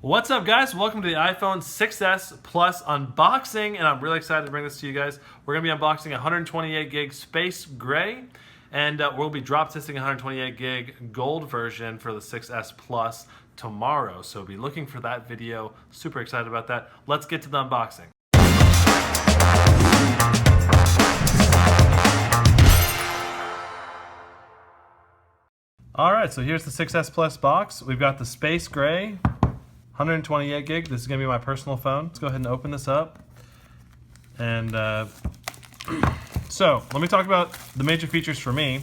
What's up, guys? Welcome to the iPhone 6s Plus unboxing, and I'm really excited to bring this to you guys. We're going to be unboxing 128 gig Space Gray, and we'll be drop testing 128 gig gold version for the 6s Plus tomorrow. So be looking for that video. Super excited about that. Let's get to the unboxing. All right, so here's the 6s Plus box. We've got the Space Gray 128 gig. This is going to be my personal phone. Let's go ahead and open this up. And so let me talk about the major features for me.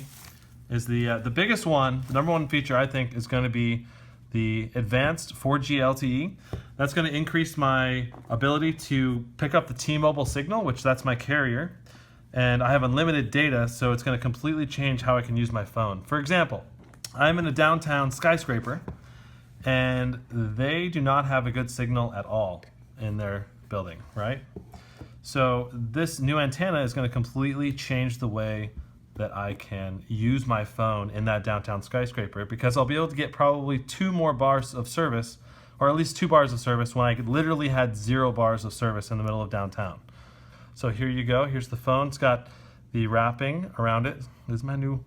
Is the biggest one, the number one feature I think is going to be the advanced 4G LTE. That's going to increase my ability to pick up the T-Mobile signal, which that's my carrier. And I have unlimited data, so it's going to completely change how I can use my phone. For example, I'm in a downtown skyscraper, and they do not have a good signal at all in their building, right? So this new antenna is going to completely change the way that I can use my phone in that downtown skyscraper, because I'll be able to get probably 2 more bars of service, or at least 2 bars of service, when I literally had 0 bars of service in the middle of downtown. So here you go. Here's the phone. It's got the wrapping around it. This is my new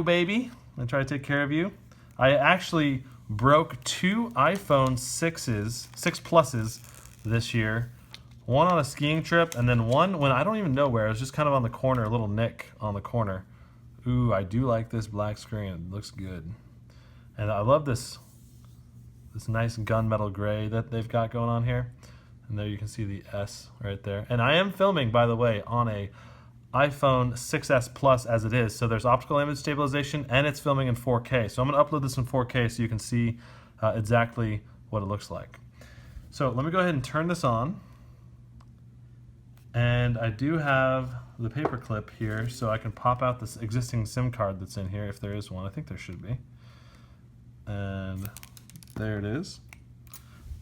baby. I'm gonna try to take care of you. I actually broke 2 iPhone 6 Pluses this year. One on a skiing trip, and then one when I don't even know where. It was just kind of on the corner, a little nick on the corner. Ooh, I do like this black screen. It looks good. And I love this nice gunmetal gray that they've got going on here. And there you can see the S right there. And I am filming, by the way, on a iPhone 6s Plus as it is. So there's optical image stabilization, and it's filming in 4K. So I'm going to upload this in 4K so you can see exactly what it looks like. So let me go ahead and turn this on. And I do have the paper clip here, so I can pop out this existing SIM card that's in here, if there is one. I think there should be. And there it is.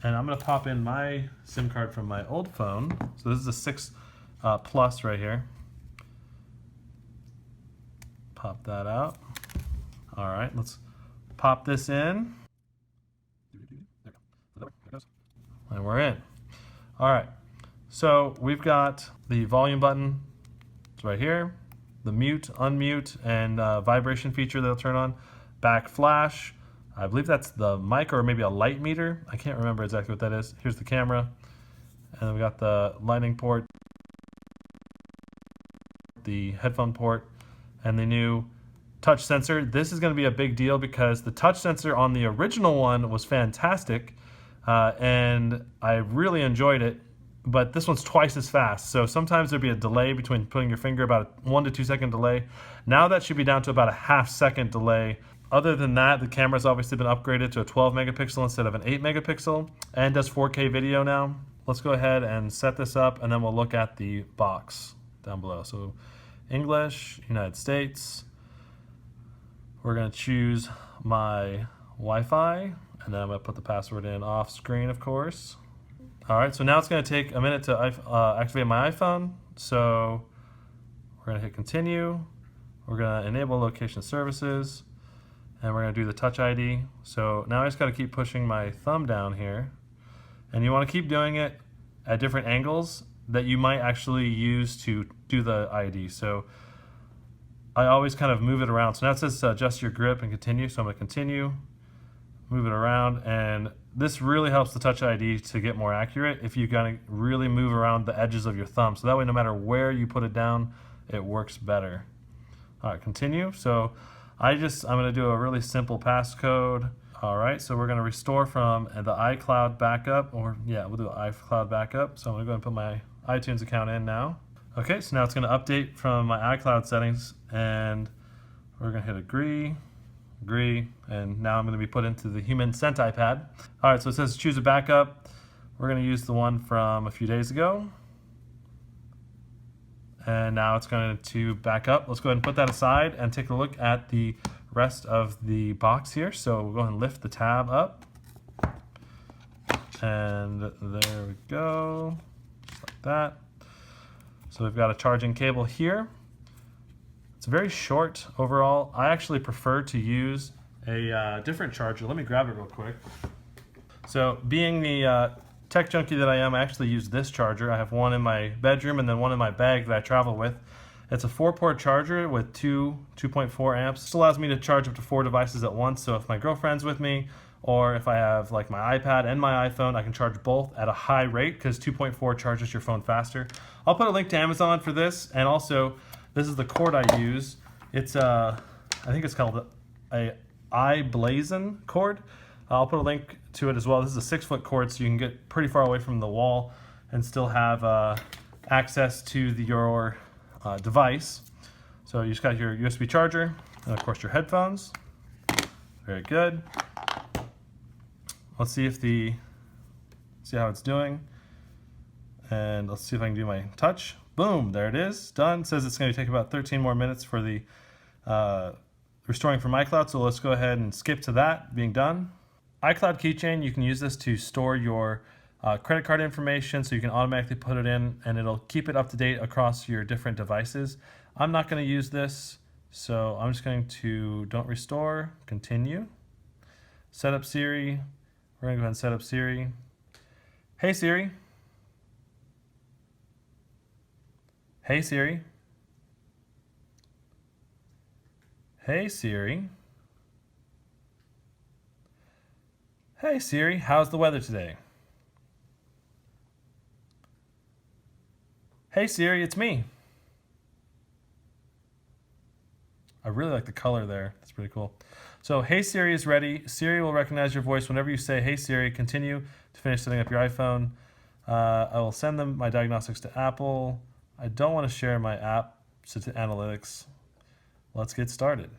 And I'm going to pop in my SIM card from my old phone. So this is a 6 Plus right here. Pop that out. All right, let's pop this in. And we're in. All right, so we've got the volume button. It's right here. The mute, unmute, and vibration feature that'll turn on. Back flash. I believe that's the mic or maybe a light meter. I can't remember exactly what that is. Here's the camera. And then we got the lightning port, the headphone port, and the new touch sensor. This is going to be a big deal because the touch sensor on the original one was fantastic, and I really enjoyed it, but this one's twice as fast. So sometimes there'd be a delay between putting your finger, about a 1 to 2 second delay. Now that should be down to about a ½ second delay. Other than that, the camera's obviously been upgraded to a 12 megapixel instead of an 8 megapixel and does 4K video now. Let's go ahead and set this up, and then we'll look at the box down below. So English, United States. We're going to choose my Wi-Fi, and then I'm going to put the password in off screen, of course. All right, so now it's going to take a minute to activate my iPhone. So we're going to hit continue. We're going to enable location services, and we're going to do the Touch ID. So now I just got to keep pushing my thumb down here, and you want to keep doing it at different angles that you might actually use to do the ID. So I always kind of move it around. So now it says adjust your grip and continue. So I'm going to continue, move it around, and this really helps the Touch ID to get more accurate if you kind of really move around the edges of your thumb. So that way, no matter where you put it down, it works better. All right, continue. So I'm going to do a really simple passcode. All right, so we're going to restore from the iCloud backup, or yeah, we'll do iCloud backup. So I'm going to go and put my iTunes account in now. Okay, so now it's going to update from my iCloud settings, and we're going to hit agree, and now I'm going to be put into the human sent iPad. All right, so it says choose a backup. We're going to use the one from a few days ago, and now it's going to back up. Let's go ahead and put that aside and take a look at the rest of the box here. So we'll go ahead and lift the tab up, and there we go, just like that. So we've got a charging cable here. It's very short overall. I actually prefer to use a different charger. Let me grab it real quick. So being the tech junkie that I am, I actually use this charger. I have one in my bedroom and then one in my bag that I travel with. It's a 4-port charger with 2.4 amps. This allows me to charge up to 4 devices at once. So if my girlfriend's with me, or if I have like my iPad and my iPhone, I can charge both at a high rate because 2.4 charges your phone faster. I'll put a link to Amazon for this, and also this is the cord I use. It's I think it's called a iBlazon cord. I'll put a link to it as well. This is a 6-foot cord, so you can get pretty far away from the wall and still have access to your device. So you just got your USB charger and of course your headphones. Very good. Let's see see how it's doing. And let's see if I can do my touch. Boom, there it is, done. It says it's going to take about 13 more minutes for the restoring from iCloud, so let's go ahead and skip to that being done. iCloud keychain, you can use this to store your credit card information, so you can automatically put it in and it'll keep it up to date across your different devices. I'm not going to use this, so I'm just going to don't restore, continue. Set up Siri. We're going to go ahead and set up Siri. Hey Siri. Hey Siri. Hey Siri. Hey Siri, how's the weather today? Hey Siri, it's me. I really like the color there. That's pretty cool. So, Hey Siri is ready. Siri will recognize your voice whenever you say, Hey Siri, continue to finish setting up your iPhone. I will send them my diagnostics to Apple. I don't want to share my app to analytics. Let's get started.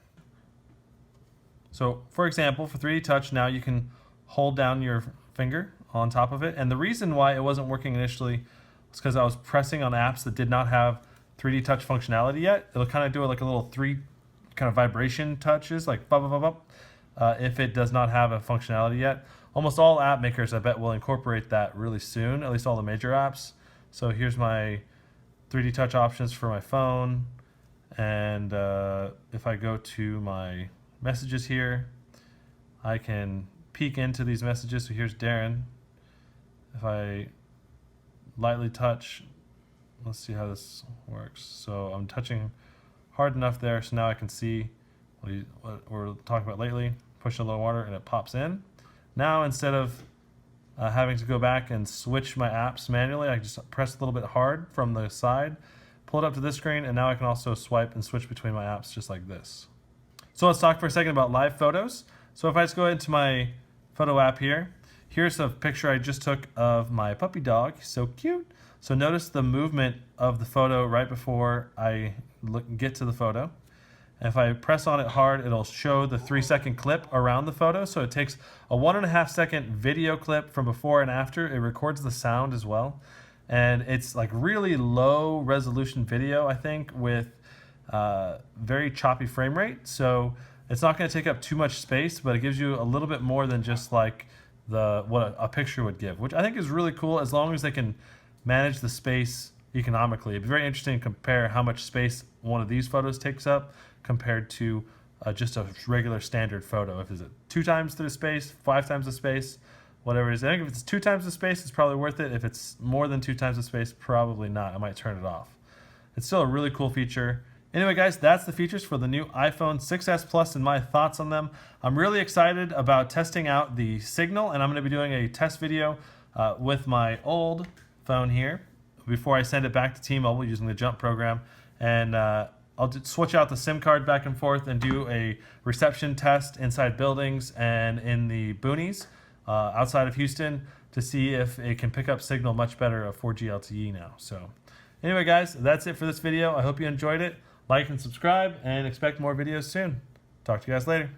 So, for example, for 3D Touch, now you can hold down your finger on top of it. And the reason why it wasn't working initially was because I was pressing on apps that did not have 3D Touch functionality yet. It'll kind of do like a little 3 kind of vibration touches, like bop, bop, bop, bop, if it does not have a functionality yet. Almost all app makers, I bet, will incorporate that really soon, at least all the major apps. So here's my 3D Touch options for my phone. And if I go to my messages here, I can peek into these messages. So here's Darren. If I lightly touch, let's see how this works. So I'm touching hard enough there, so now I can see what we're talking about lately. Push a little water and it pops in. Now instead of having to go back and switch my apps manually, I just press a little bit hard from the side, pull it up to this screen, and now I can also swipe and switch between my apps just like this. So let's talk for a second about live photos. So if I just go into my photo app here, here's a picture I just took of my puppy dog. He's so cute. So notice the movement of the photo right before I get to the photo. And if I press on it hard, it'll show the 3-second clip around the photo. So it takes a 1.5-second video clip from before and after. It records the sound as well. And it's like really low resolution video, I think, with very choppy frame rate. So it's not going to take up too much space, but it gives you a little bit more than just like what a picture would give, which I think is really cool as long as they can manage the space economically. It'd be very interesting to compare how much space one of these photos takes up compared to just a regular standard photo. If it's 2 times the space, 5 times the space, whatever it is. I think if it's 2 times the space, it's probably worth it. If it's more than 2 times the space, probably not. I might turn it off. It's still a really cool feature. Anyway, guys, that's the features for the new iPhone 6s Plus and my thoughts on them. I'm really excited about testing out the Signal, and I'm going to be doing a test video with my old phone here before I send it back to T-Mobile using the Jump program. And I'll switch out the SIM card back and forth and do a reception test inside buildings and in the boonies outside of Houston to see if it can pick up Signal much better of 4G LTE now. So anyway, guys, that's it for this video. I hope you enjoyed it. Like and subscribe, and expect more videos soon. Talk to you guys later.